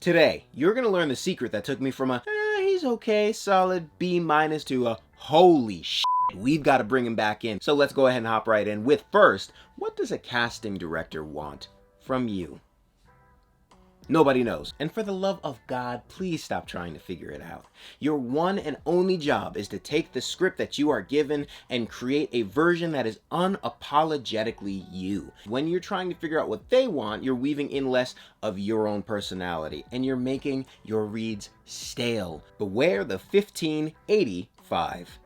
Today, you're going to learn the secret that took me from a, he's okay, solid B- to a, holy shit, we've got to bring him back in. So let's go ahead and hop right in with first, what does a casting director want from you? Nobody knows. And for the love of God, please stop trying to figure it out. Your one and only job is to take the script that you are given and create a version that is unapologetically you. When you're trying to figure out what they want, you're weaving in less of your own personality and you're making your reads stale. Beware the 1585.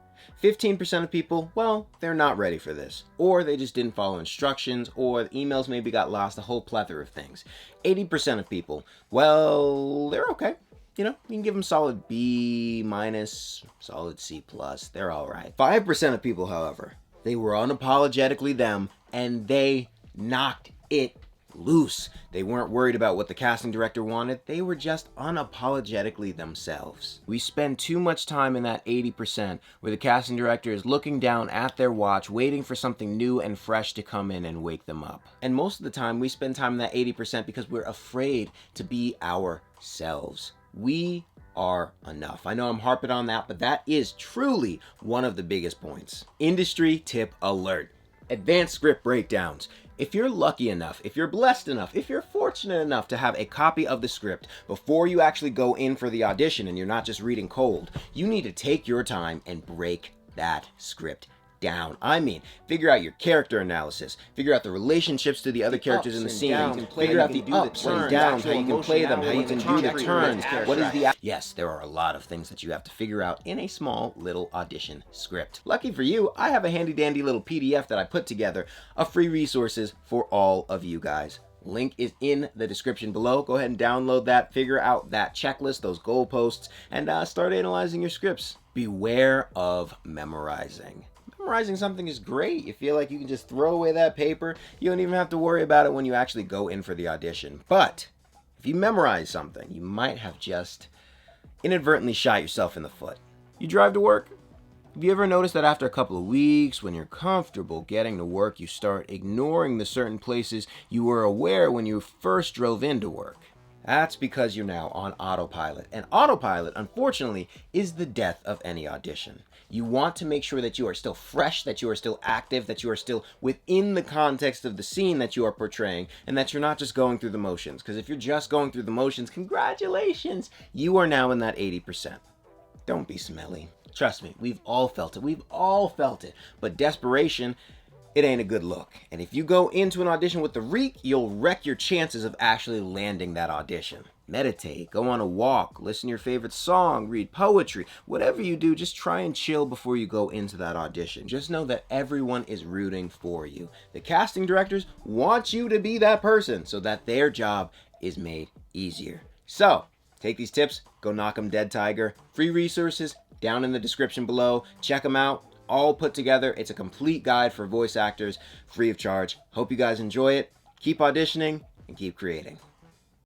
15% of people, well, they're not ready for this. Or they just didn't follow instructions, or the emails maybe got lost, a whole plethora of things. 80% of people, well, they're okay. You know, you can give them solid B-, solid C+. They're all right. 5% of people, however, they were unapologetically them, and they knocked it loose. They weren't worried about what the casting director wanted. They were just unapologetically themselves. We spend too much time in that 80% where the casting director is looking down at their watch, waiting for something new and fresh to come in and wake them up. And most of the time we spend time in that 80% because we're afraid to be ourselves. We are enough. I know I'm harping on that, but that is truly one of the biggest points. Industry tip alert. Advanced script breakdowns. If you're lucky enough, if you're blessed enough, if you're fortunate enough to have a copy of the script before you actually go in for the audition and you're not just reading cold, you need to take your time and break that script down. I mean, figure out your character analysis, figure out the relationships to the other characters in the scene, figure out the ups and downs, how you can play them, how you can do the turns, what is the... Yes, there are a lot of things that you have to figure out in a small little audition script. Lucky for you, I have a handy dandy little PDF that I put together of free resources for all of you guys. Link is in the description below. Go ahead and download that, figure out that checklist, those goalposts, and start analyzing your scripts. Beware of memorizing. Memorizing something is great. You feel like you can just throw away that paper. You don't even have to worry about it when you actually go in for the audition. But if you memorize something, you might have just inadvertently shot yourself in the foot. You drive to work. Have you ever noticed that after a couple of weeks, when you're comfortable getting to work, you start ignoring the certain places you were aware when you first drove into work? That's because you're now on autopilot. And autopilot, unfortunately, is the death of any audition. You want to make sure that you are still fresh, that you are still active, that you are still within the context of the scene that you are portraying, and that you're not just going through the motions. Because if you're just going through the motions, congratulations, you are now in that 80%. Don't be smelly. Trust me, we've all felt it. We've all felt it. But desperation, it ain't a good look. And if you go into an audition with the reek, you'll wreck your chances of actually landing that audition. Meditate, go on a walk, listen to your favorite song, read poetry, whatever you do, just try and chill before you go into that audition. Just know that everyone is rooting for you. The casting directors want you to be that person so that their job is made easier. So, take these tips, go knock them dead, Tiger. Free resources down in the description below. Check them out. All put together. It's a complete guide for voice actors, free of charge. Hope you guys enjoy it. Keep auditioning and keep creating.